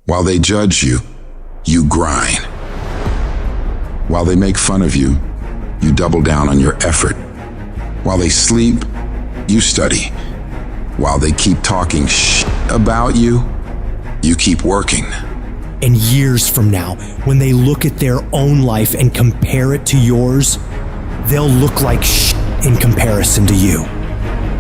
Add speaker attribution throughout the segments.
Speaker 1: While they judge you, you grind. While they make fun of you, you double down on your effort. While they sleep, you study. While they keep talking about you, you keep working.
Speaker 2: And years from now, when they look at their own life and compare it to yours, they'll look like in comparison to you,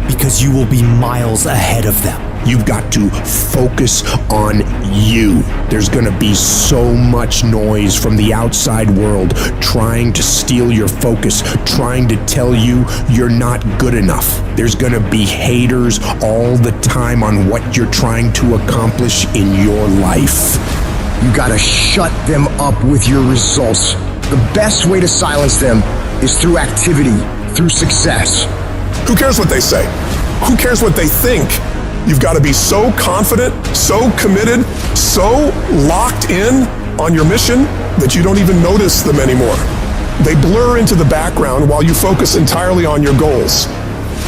Speaker 2: because you will be miles ahead of them.
Speaker 3: You've got to focus on you. There's gonna be so much noise from the outside world trying to steal your focus, trying to tell you you're not good enough. There's gonna be haters all the time on what you're trying to accomplish in your life.
Speaker 4: You gotta shut them up with your results. The best way to silence them is through activity, through success.
Speaker 5: Who cares what they say? Who cares what they think? You've got to be so confident, so committed, so locked in on your mission that you don't even notice them anymore. They blur into the background while you focus entirely on your goals.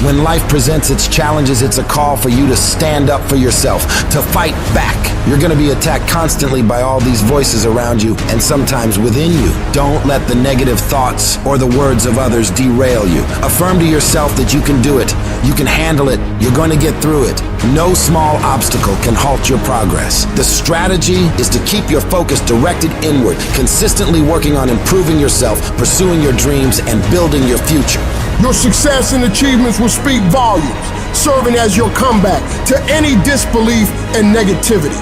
Speaker 6: When life presents its challenges, it's a call for you to stand up for yourself, to fight back. You're going to be attacked constantly by all these voices around you and sometimes within you. Don't let the negative thoughts or the words of others derail you. Affirm to yourself that you can do it. You can handle it. You're going to get through it. No small obstacle can halt your progress. The strategy is to keep your focus directed inward, consistently working on improving yourself, pursuing your dreams, and building your future.
Speaker 7: Your success and achievements will speak volumes, serving as your comeback to any disbelief and negativity.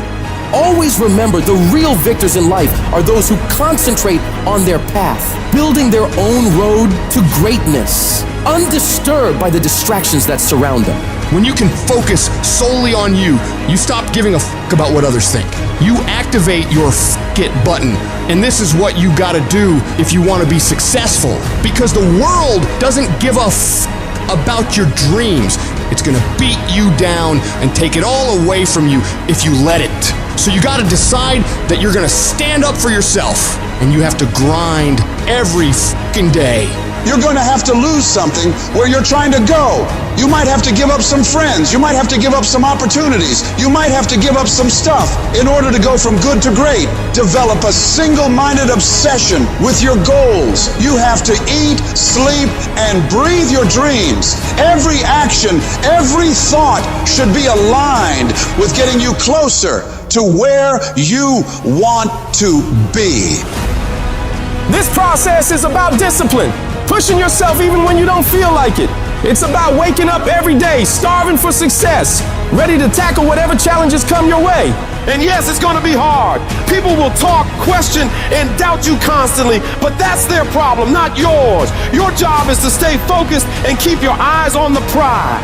Speaker 8: Always remember, the real victors in life are those who concentrate on their path, building their own road to greatness, undisturbed by the distractions that surround them.
Speaker 9: When you can focus solely on you, you stop giving a fuck about what others think. You activate your fuck it button. And this is what you gotta do if you wanna be successful. Because the world doesn't give a fuck about your dreams. It's gonna beat you down and take it all away from you if you let it. So you gotta decide that you're gonna stand up for yourself. And you have to grind every fucking day.
Speaker 10: You're going to have to lose something where you're trying to go. You might have to give up some friends. You might have to give up some opportunities. You might have to give up some stuff in order to go from good to great. Develop a single-minded obsession with your goals. You have to eat, sleep, and breathe your dreams. Every action, every thought should be aligned with getting you closer to where you want to be.
Speaker 7: This process is about discipline. Pushing yourself even when you don't feel like it. It's about waking up every day, starving for success, ready to tackle whatever challenges come your way. And yes, it's gonna be hard. People will talk, question, and doubt you constantly, but that's their problem, not yours. Your job is to stay focused and keep your eyes on the prize.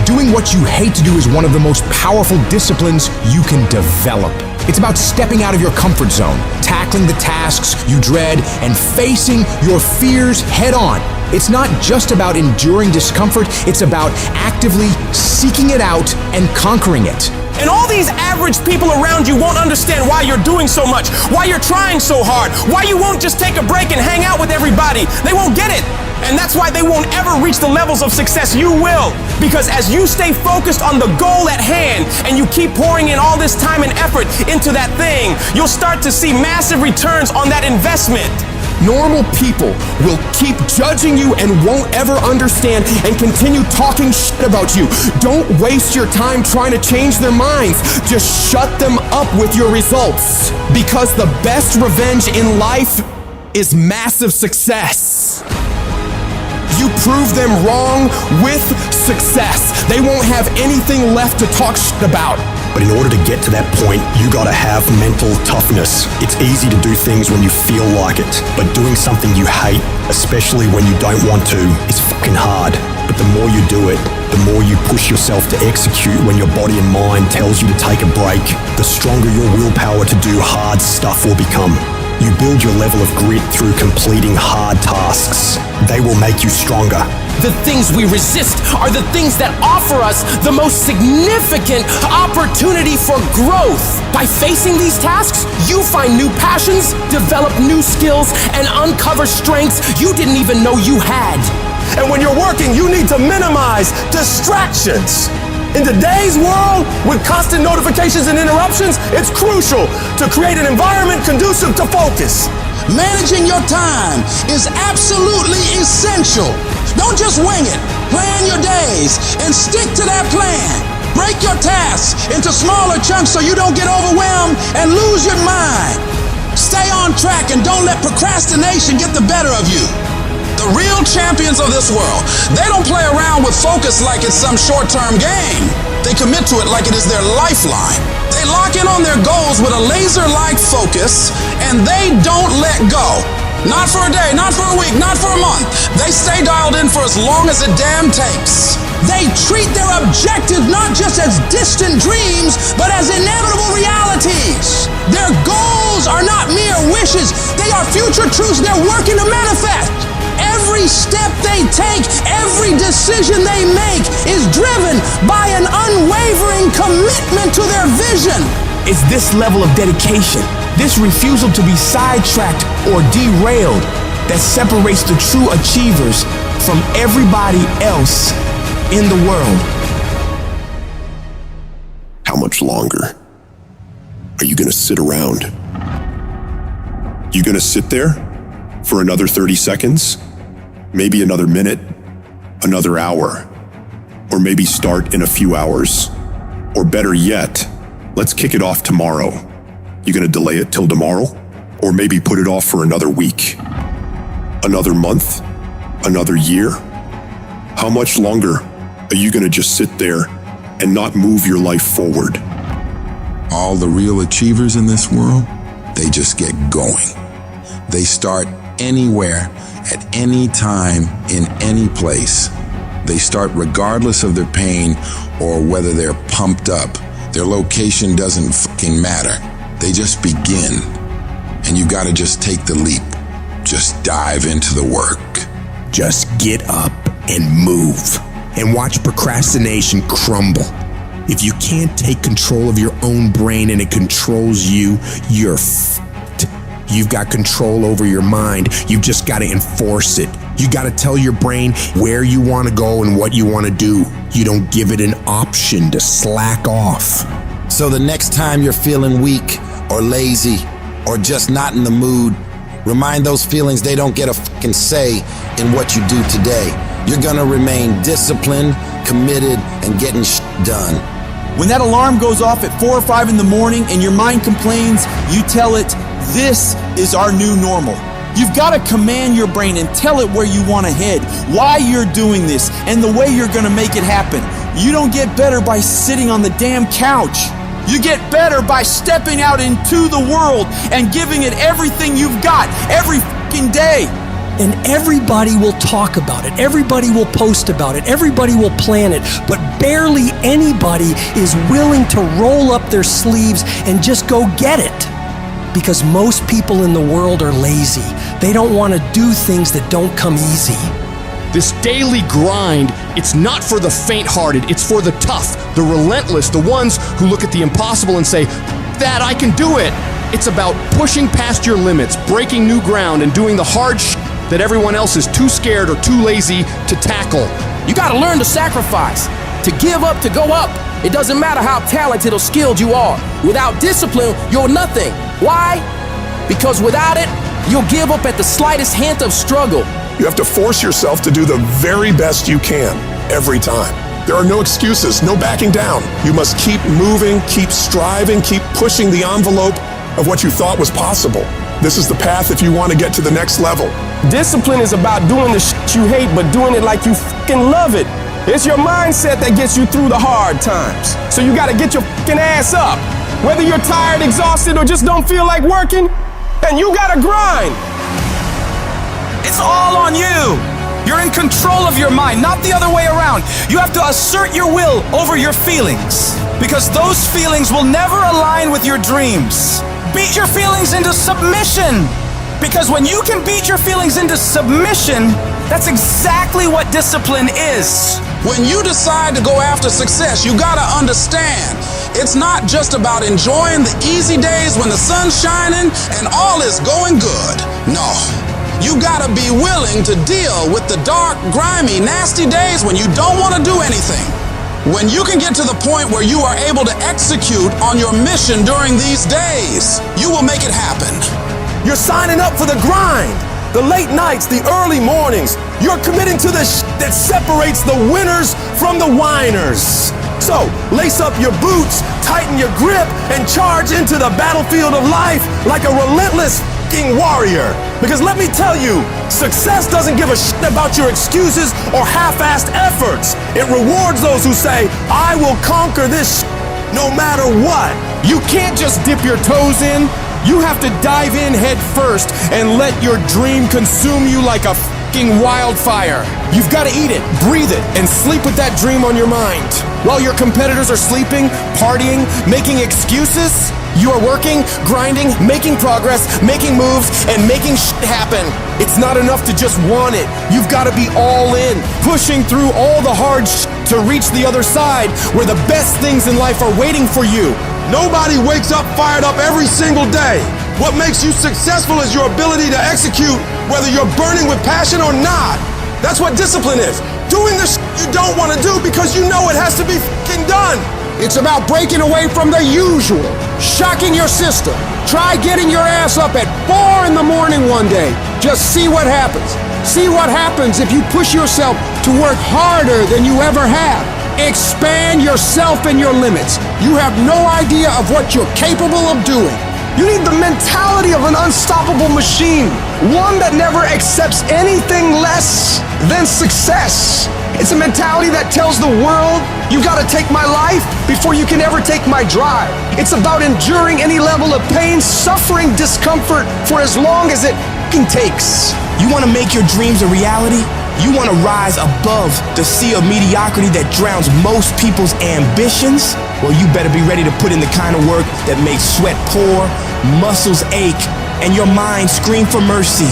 Speaker 3: Doing what you hate to do is one of the most powerful disciplines you can develop. It's about stepping out of your comfort zone, tackling the tasks you dread, and facing your fears head on. It's not just about enduring discomfort, it's about actively seeking it out and conquering it.
Speaker 7: And all these average people around you won't understand why you're doing so much, why you're trying so hard, why you won't just take a break and hang out with everybody. They won't get it. And that's why they won't ever reach the levels of success you will. Because as you stay focused on the goal at hand and you keep pouring in all this time and effort into that thing, you'll start to see massive returns on that investment.
Speaker 3: Normal people will keep judging you and won't ever understand and continue talking shit about you. Don't waste your time trying to change their minds. Just shut them up with your results. Because the best revenge in life is massive success. You prove them wrong with success. They won't have anything left to talk shit about.
Speaker 11: But in order to get to that point, you gotta have mental toughness. It's easy to do things when you feel like it, but doing something you hate, especially when you don't want to, is fucking hard. But the more you do it, the more you push yourself to execute when your body and mind tells you to take a break, the stronger your willpower to do hard stuff will become. You build your level of grit through completing hard tasks. They will make you stronger.
Speaker 8: The things we resist are the things that offer us the most significant opportunity for growth. By facing these tasks, you find new passions, develop new skills, and uncover strengths you didn't even know you had.
Speaker 7: And when you're working, you need to minimize distractions. In today's world, with constant notifications and interruptions, it's crucial to create an environment conducive to focus.
Speaker 10: Managing your time is absolutely essential. Don't just wing it. Plan your days and stick to that plan. Break your tasks into smaller chunks so you don't get overwhelmed and lose your mind. Stay on track and don't let procrastination get the better of you. The real champions of this world, they don't play around with focus like it's some short-term game. They commit to it like it is their lifeline. They lock in on their goals with a laser-like focus, and they don't let go. Not for a day, not for a week, not for a month. They stay dialed in for as long as it damn takes. They treat their objectives not just as distant dreams, but as inevitable realities. Their goals are not mere wishes. They are future truths they're working to manifest. Every step they take, every decision they make is driven by an unwavering commitment to their vision.
Speaker 7: It's this level of dedication, this refusal to be sidetracked or derailed, that separates the true achievers from everybody else in the world.
Speaker 5: How much longer are you going to sit around? You going to sit there for another 30 seconds? Maybe another minute, another hour, or maybe start in a few hours. Or better yet, let's kick it off tomorrow. You gonna delay it till tomorrow? Or maybe put it off for another week? Another month? Another year? How much longer are you gonna just sit there and not move your life forward?
Speaker 1: All the real achievers in this world, they just get going. They start anywhere, at any time, in any place. They start regardless of their pain or whether they're pumped up. Their location doesn't fucking matter. They just begin. And you gotta just take the leap. Just dive into the work.
Speaker 12: Just get up and move. And watch procrastination crumble. If you can't take control of your own brain and it controls you, you're f***ed. You've got control over your mind. You've just got to enforce it. You got to tell your brain where you want to go and what you want to do. You don't give it an option to slack off.
Speaker 6: So the next time you're feeling weak or lazy or just not in the mood, remind those feelings they don't get a fucking say in what you do today. You're gonna remain disciplined, committed, and getting shit done.
Speaker 13: When that alarm goes off at 4 or 5 in the morning and your mind complains, you tell it, this is our new normal. You've got to command your brain and tell it where you want to head, why you're doing this, and the way you're going to make it happen. You don't get better by sitting on the damn couch. You get better by stepping out into the world and giving it everything you've got every fucking day.
Speaker 2: And everybody will talk about it. Everybody will post about it. Everybody will plan it. But barely anybody is willing to roll up their sleeves and just go get it. Because most people in the world are lazy. They don't want to do things that don't come easy.
Speaker 9: This daily grind, it's not for the faint-hearted, it's for the tough, the relentless, the ones who look at the impossible and say, that I can do it. It's about pushing past your limits, breaking new ground, and doing the hard shit that everyone else is too scared or too lazy to tackle.
Speaker 8: You gotta learn to sacrifice, to give up, to go up. It doesn't matter how talented or skilled you are. Without discipline, you're nothing. Why? Because without it, you'll give up at the slightest hint of struggle.
Speaker 5: You have to force yourself to do the very best you can every time. There are no excuses, no backing down. You must keep moving, keep striving, keep pushing the envelope of what you thought was possible. This is the path if you want to get to the next level.
Speaker 7: Discipline is about doing the shit you hate, but doing it like you fucking love it. It's your mindset that gets you through the hard times. So you gotta get your fucking ass up. Whether you're tired, exhausted, or just don't feel like working, then you gotta grind.
Speaker 13: It's all on you. You're in control of your mind, not the other way around. You have to assert your will over your feelings, because those feelings will never align with your dreams. Beat your feelings into submission, because when you can beat your feelings into submission, that's exactly what discipline is.
Speaker 10: When you decide to go after success, you gotta understand, it's not just about enjoying the easy days when the sun's shining and all is going good. No, you gotta be willing to deal with the dark, grimy, nasty days when you don't wanna do anything. When you can get to the point where you are able to execute on your mission during these days, you will make it happen.
Speaker 7: You're signing up for the grind, the late nights, the early mornings. You're committing to the that separates the winners from the whiners. So, lace up your boots, tighten your grip, and charge into the battlefield of life like a relentless f***ing warrior. Because let me tell you, success doesn't give a shit about your excuses or half-assed efforts. It rewards those who say, I will conquer this shit no matter what.
Speaker 3: You can't just dip your toes in. You have to dive in head first and let your dream consume you like a f***ing wildfire. You've got to eat it, breathe it, and sleep with that dream on your mind. While your competitors are sleeping, partying, making excuses, you are working, grinding, making progress, making moves, and making shit happen. It's not enough to just want it. You've got to be all in, pushing through all the hard shit to reach the other side where the best things in life are waiting for you.
Speaker 7: Nobody wakes up fired up every single day. What makes you successful is your ability to execute whether you're burning with passion or not. That's what discipline is. Doing the shit you don't want to do because you know it has to be f***ing done.
Speaker 14: It's about breaking away from the usual, shocking your system. Try getting your ass up at 4 in the morning one day. Just see what happens. See what happens if you push yourself to work harder than you ever have. Expand yourself and your limits. You have no idea of what you're capable of doing. You need the mentality of an unstoppable machine, one that never accepts anything less than success. It's a mentality that tells the world, you gotta take my life before you can ever take my drive. It's about enduring any level of pain, suffering, discomfort for as long as it takes.
Speaker 15: You wanna make your dreams a reality? You wanna rise above the sea of mediocrity that drowns most people's ambitions? Well, you better be ready to put in the kind of work that makes sweat pour, muscles ache, and your mind scream for mercy.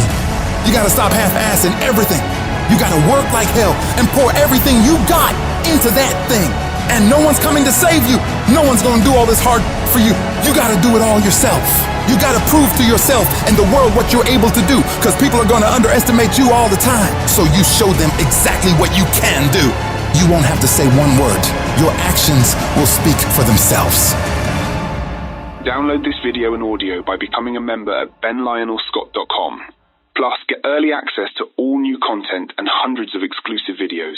Speaker 16: You gotta stop half-assing everything. You gotta work like hell and pour everything you got into that thing. And no one's coming to save you. No one's gonna do all this hard for you. You gotta do it all yourself. You gotta prove to yourself and the world what you're able to do, because people are gonna underestimate you all the time. So you show them exactly what you can do. You won't have to say one word. Your actions will speak for themselves.
Speaker 17: Download this video and audio by becoming a member at benlionelscott.com. Plus, get early access to all new content and hundreds of exclusive videos.